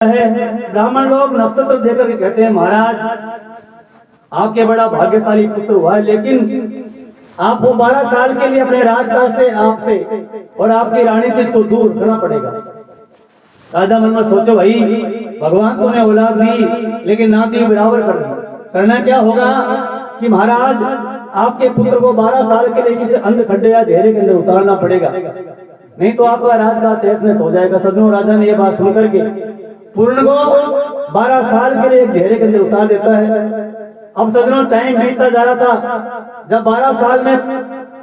है। ब्राह्मण लोग नक्षत्र देकर के कहते हैं महाराज आपके बड़ा भाग्यशाली पुत्र हुआ है, लेकिन आपको 12 साल के लिए अपने राजकाज से आपसे और आपकी रानी से इसको दूर करना पड़ेगा। राजा मन में सोचो भाई भगवान तो ने औलाद दी लेकिन ना दी बराबर कर दी, करना क्या होगा कि महाराज आपके पुत्र को 12 साल के लिए किसी अंध खड्डे या घेरे के अंदर उतारना पड़ेगा, नहीं तो आपका राज का तहस हो जाएगा। सज्जनों राजा ने यह बात सुनकर के पूर्ण को 12 साल के लिए एक घेरे के अंदर उतार देता है। अब सज्जनों टाइम बीतता जा रहा था, जब 12 साल में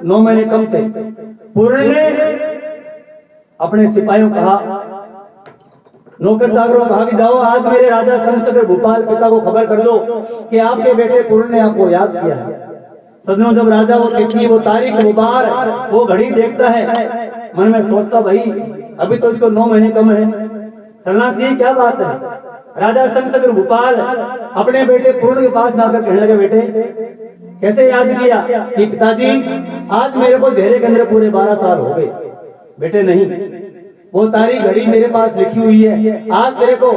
9 महीने कम थे, पूर्ण ने अपने सिपाहियों कहा, नौकर चाकरों कहा कि जाओ आज मेरे राजा संतचक्र भूपाल पिता को खबर कर दो कि आपके बेटे पूर्ण ने आपको याद किया है। सज्जनों जब राजा वो तिथि वो तारीख वो बार वो घड़ी देखता है, मन में सोचता भाई अभी तो इसको 9 महीने कम है, चलना चाहिए, क्या बात है। राजा संतचक्र भूपाल अपने बेटे पूर्ण के पास आकर कहने लगे बेटे कैसे याद किया कि पिताजी आज मेरे को घेरे के अंदर पूरे 12 साल हो गए। बेटे नहीं, वो तारीख घड़ी मेरे पास लिखी हुई है, आज तेरे को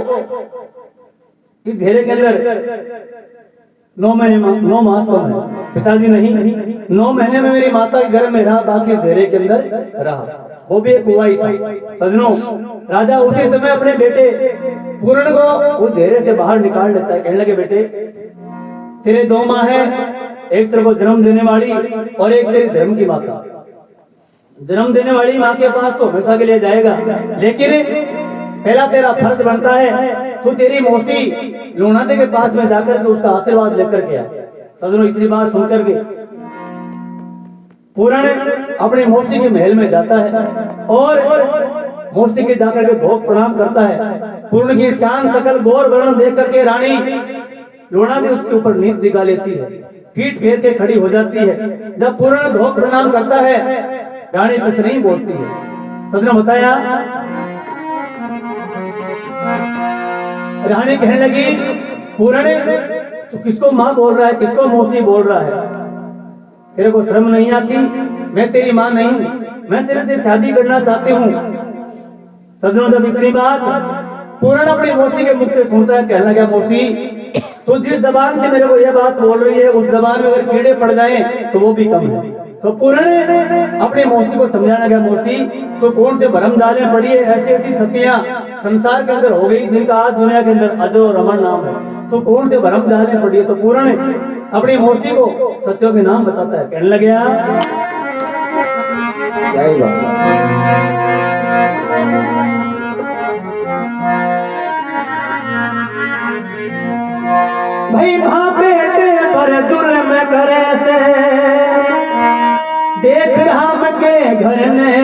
इस घेरे के अंदर 9 मास कम है। पिताजी नहीं, 9 महीने में मेरी माता के घर में रहा, बाकी घेरे के अंदर रहा, वो भी एक हुआ ही था। सजनों राजा उसी समय अपने बेटे पूर्ण को उस घेरे से बाहर निकाल लेता है, कहने लगे बेटे तेरे 2 माँ है, एक तेरे को जन्म देने वाली और एक तेरी धर्म की माता। जन्म देने वाली माँ के पास तो हमेशा के लिए जाएगा, लेकिन पहला तेरा फर्ज बनता है तू तेरी मौसी लोनाते के पास में जाकर के उसका आशीर्वाद लेकर के आ। सजनों इतनी बात सुनकर के पूर्ण अपने मौसी के महल में जाता है और मौसी के जाकर के भोग प्रणाम करता है। पूर्ण की शान सकल गौर वर्ण देख करके रानी लोनाते उसके ऊपर नींद दिखा लेती है, पीठ फेर के खड़ी हो जाती है। जब पूर्ण भोग प्रणाम करता है रानी कुछ नहीं बोलती है। सजनों बताया रानी कहने लगी पूर्ण तू किसको माँ बोल रहा है, किसको मौसी बोल रहा है, तेरे को शर्म नहीं आती? मैं तेरी माँ नहीं, मैं तेरे से शादी करना चाहती हूँ। सजनों जब इतनी बात पूर्ण अपनी मौसी के मुख से सुनता है, कहने लगा मौसी तो जिस जबान से मेरे को यह बात बोल रही है उस जबान में अगर कीड़े पड़ जाएं तो वो भी कम है। तो पूर्ण अपनी मौसी को समझाने लगा मौसी तो कौन से भरम डाले पड़ी है, ऐसी ऐसी सतियां संसार के अंदर हो गई जिनका आज दुनिया के अंदर अजो रमन नाम है, तो कौन से भरम डाले पड़ी है। तो पूर्ण अपनी मौसी को सत्यों के नाम बताता है, कहने लगे भाई माँ बेटे पर जुल्म करे से देख राम के घर ने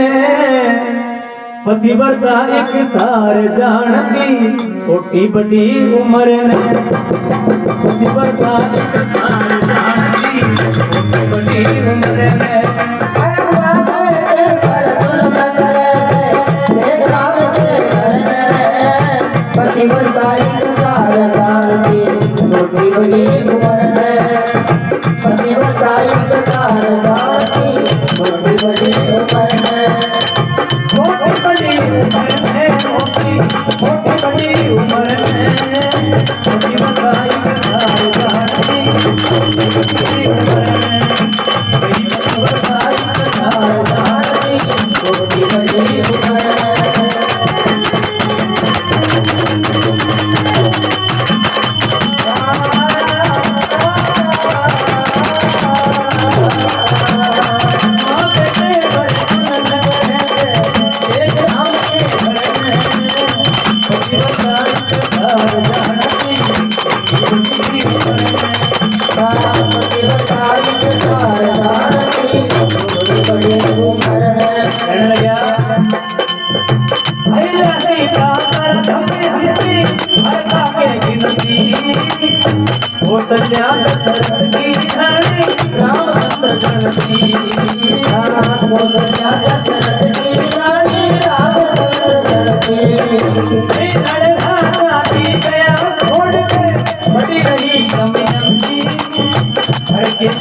पतिव्रता एक सार जानती छोटी बड़ी उम्र ने, पतिव्रता एक सार जानती छोटी बड़ी उम्र ने, पतिव्रता एक सार जानती छोटी बड़ी उम्र में, पतिव्रता एक सार जानती छोटी बड़ी उम्र में, छोटी बड़ी उम्र में, छोटी बड़ी उम्र में, पतिव्रता एक सार जानती छोटी बड़ी उम्र में, पतिव्रता एक सार जानती छोटी बड़ी उम्र में।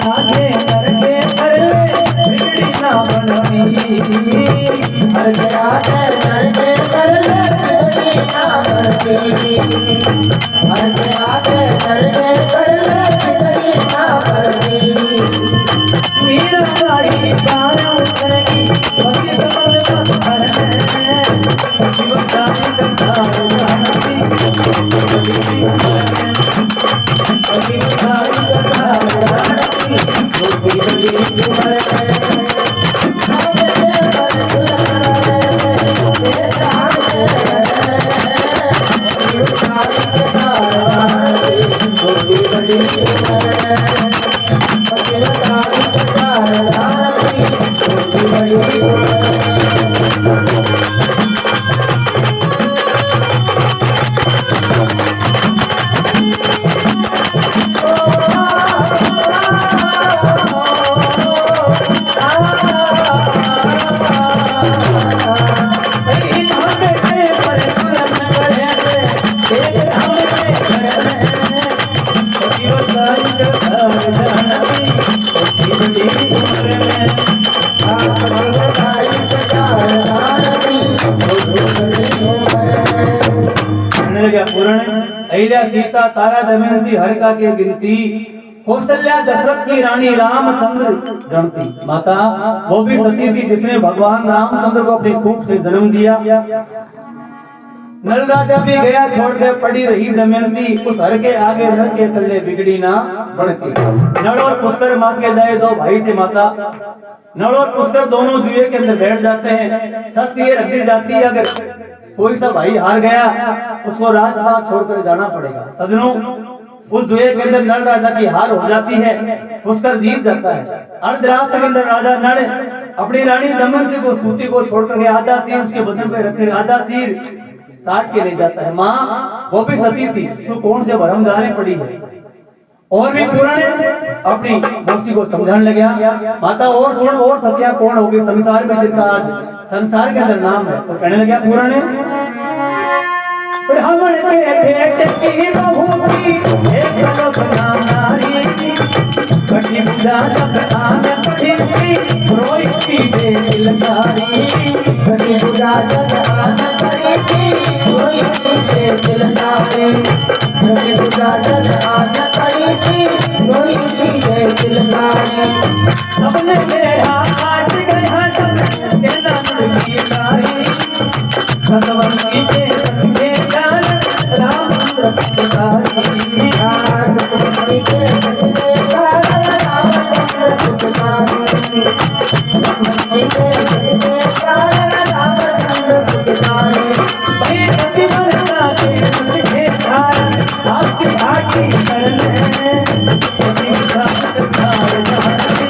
आगे करके कर ले बिगड़ी ना बनती, हर के आगे करके कर ले बिगड़ी ना बनती। हर आगे कर ले बिगड़ी ना पड़ती। मीरा सारी गाना उतरेगी पति बदल पत्थर है शिवसारी कंधार जानती पति सारी कंधार जानती छोटी बड़ी उम्र है अहिल्या सीता तारा दमयंती हरका के गिनती कौशल्या दशरथ की रानी रामचंद्र जनती। माता वो भी सती थी जिसने भगवान रामचंद्र को अपनी कूख से जन्म दिया। नल राजा भी गया छोड़ के पड़ी रही दमयंती उस हर के आगे नर के तले बिगड़ी ना बढ़ती। नल और पुष्कर माँ के जाए दो भाई थे माता। नल और पुष्कर दोनों जुए के अंदर बैठ जाते हैं। शर्त ये रख दी जाती है अगर कोई सा भाई हार गया उसको राजपाट छोड़कर जाना पड़ेगा। सजनों उस जुए के अंदर नल राजा की हार हो जाती है पुष्कर जीत जाता है। अर्धरात्र के अंदर राजा नल अपनी रानी दमयंती को सूती को छोड़कर के आधा तीर उसके बदन पे रखे आधा तीर काट के ले जाता है। माँ वो भी सती थी तो कौन से भरम जाने पड़ी है। और भी पुराने अपनी मौसी को समझाने लगा माता और सुन और सतिया कौन होगी संसार में जिनका आज संसार के अंदर नाम है। तो कहने लगे पुराने ब्राह्मण के बेटे की बहू की एक लोक नाम नारी की कटी पूजा जब आने पड़ी थी रोई थी बेदिलकारी। कटी पूजा जब आने पड़ी थी रोई थी बेदिलकारी। कटी पूजा जब आने पड़ी थी रोई थी बेदिलकारी। सबने मेरा काट गया जब तेरा मुर्गी कारी सतवंती के सत्य जान रामचंद्र पुकारी। सतवंती के सत्य जान रामचंद्र पुकारी। सतवंती के सत्य जान रामचंद्र पुकारी। भाई सती मरता के सत्य जान आपकी आटी करने सती साथ कार जानती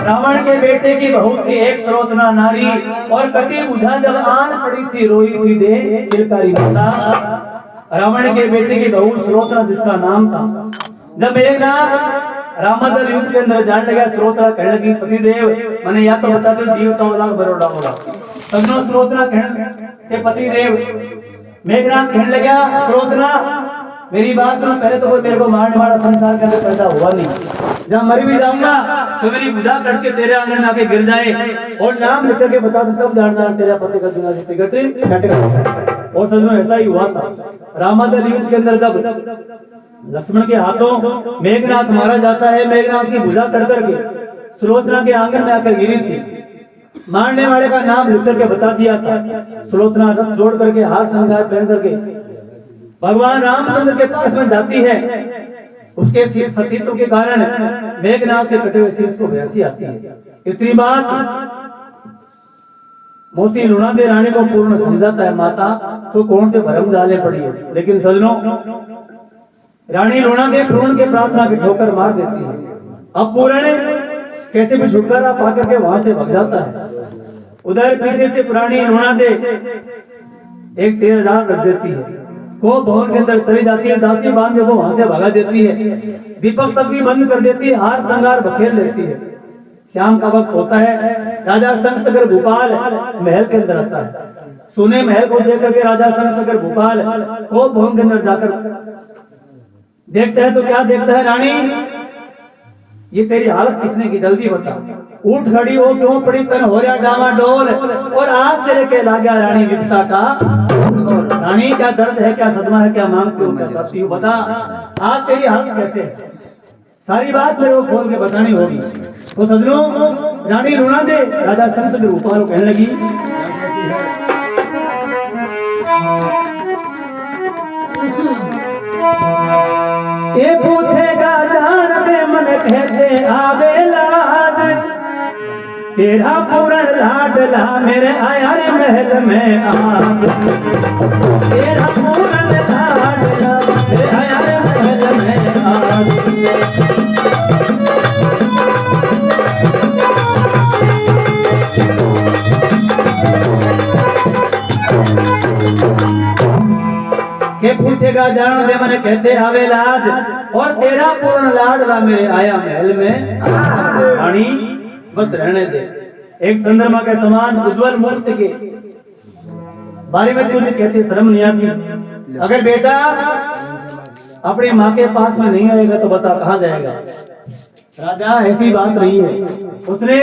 रावण के बेटे की बहू थी एक स्रोतना नारी और कटी बुझा जब आन पड़ी थी रोई थी दे किलकारी माता। रावण के बेटे की बहू स्रोतना जिसका नाम था जब एक नाथ रामादर युद्ध के अंदर जान लगा स्रोतना कहने लगी पतिदेव मैंने या तो बता दो जीवता होगा बरोड़ा होगा। सजनों स्रोतना कहने से पतिदेव मेघनाथ कहने लगा स्रोतना मेरी बात सुनो पहले तो कोई मेरे को मारने वाला संसार के अंदर पैदा हुआ नहीं। जब मर भी जाऊंगा तो मेरी बुझा करके तेरे आंगन में आके गिर जाए और नाम लिख करके बता दो तब जानना तेरा पति का दुनिया से टिकट। और सच में ऐसा ही हुआ था। रामादर युद्ध के अंदर जब लक्ष्मण के हाथों मेघनाथ मारा जाता है मेघनाथ की बुझा कर करके सुलोचना के आंगन में आकर गिरी थी। मारने वाले का नाम लिख करके बता दिया था। सुलोचना रथ जोड़ करके हाथ संघार पहन करके भगवान रामचंद्र के पास में जाती है, उसके सतीत्व के कारण मेघनाथ के कटे हुए शीश को भैंसी आती है। इतनी बात मौसी लुणादे रानी को पूर्ण समझाता है, माता तो कौन से भरम जाले पड़ी है। लेकिन सजनों, रानी लुणादे पूर्ण के प्रार्थना की ठोकर मार देती है। अब पूर्ण कैसे भी छुटकारा पाकर के वहां से भग जाता है। उधर पीछे से पुरानी लुणादे एक तेज राग रख देती है, को भवन के अंदर चली जाती है, दासी बांध को वहां से भगा देती है, दीपक तक भी बंद कर देती है, हार श्रृंगार बखेर लेती है। शाम का वक्त होता है, राजा शंखचक्र भूपाल महल के अंदर आता है। सुने महल को देख करके राजा शंखचक्र भूपाल को भवन के अंदर जाकर देखता है तो क्या देखता है, रानी ये तेरी हालत किसने की, जल्दी बता। उठ खड़ी हो, क्यों पड़ी तन हो रहा डामाडोल, और आज तेरे के ला गया रानी विपता का। रानी क्या दर्द है, क्या सदमा है, क्या मांग क्यों करती हो, बता आज तेरी हालत कैसे है, सारी बात मेरे को खोल के बतानी होगी। तो सजनों, रानी लुणादे राजा शंखचक्र भूपाल को कहने लगी, ये पूछेगा जान दे मन कहते आवे लाज, तेरा पूर्ण लाडला मेरे आया रे महल में आज, तेरा पूर्ण लाडला मेरे आया रे महल में आज। के पूछेगा जान दे मन कहते आवे लाज, और तेरा पूर्ण लाडला मेरे आया महल में रानी बस रहने दे। एक चंद्रमा के समान उज्जवल मूर्ति के बारे में तुझे कहती शर्म नहीं आती। अगर बेटा अपनी माँ के पास में नहीं आएगा तो बता कहाँ जाएगा। राजा ऐसी बात नहीं है, उसने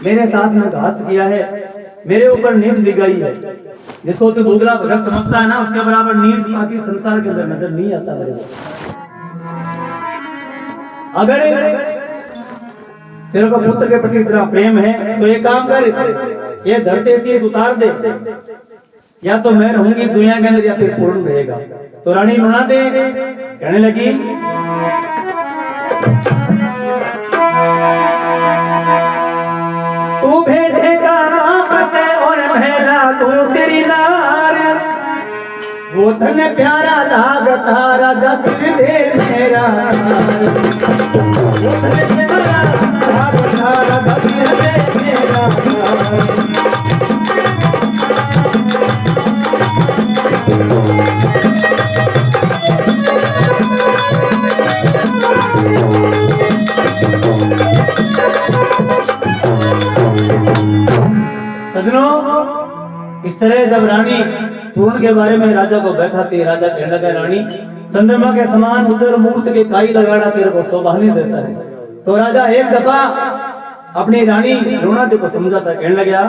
मेरे साथ में घात किया है, मेरे ऊपर नींद दिखाई है। जिसको तू दूसरा भगत समझता है ना, उसके बराबर नींद बाकी संसार के अंदर नजर नहीं आता मेरे को। अगर तेरे को पुत्र के प्रति इतना प्रेम है तो एक काम कर, ये धर से शीश उतार दे, या तो मैं रहूंगी दुनिया के अंदर या फिर पूर्ण रहेगा। तो रानी लुणादे कहने लगी, तू भेजेगा राम से और महला तू तेरी नार, वो धन प्यारा लागता राजा सिर दे मेरा, वो धन प्यारा लागता राजा सिर दे मेरा। सजनों, इस तरह जब रानी पूर्ण के बारे में राजा को बैठाती है, राजा कहने लगा, रानी चंद्रमा के समान उज्जवल मूर्ति के काई लगाना तेरे को शोभा नहीं देता है। तो राजा एक दफा अपनी रानी लुणादे को समझाता, कहने लगा,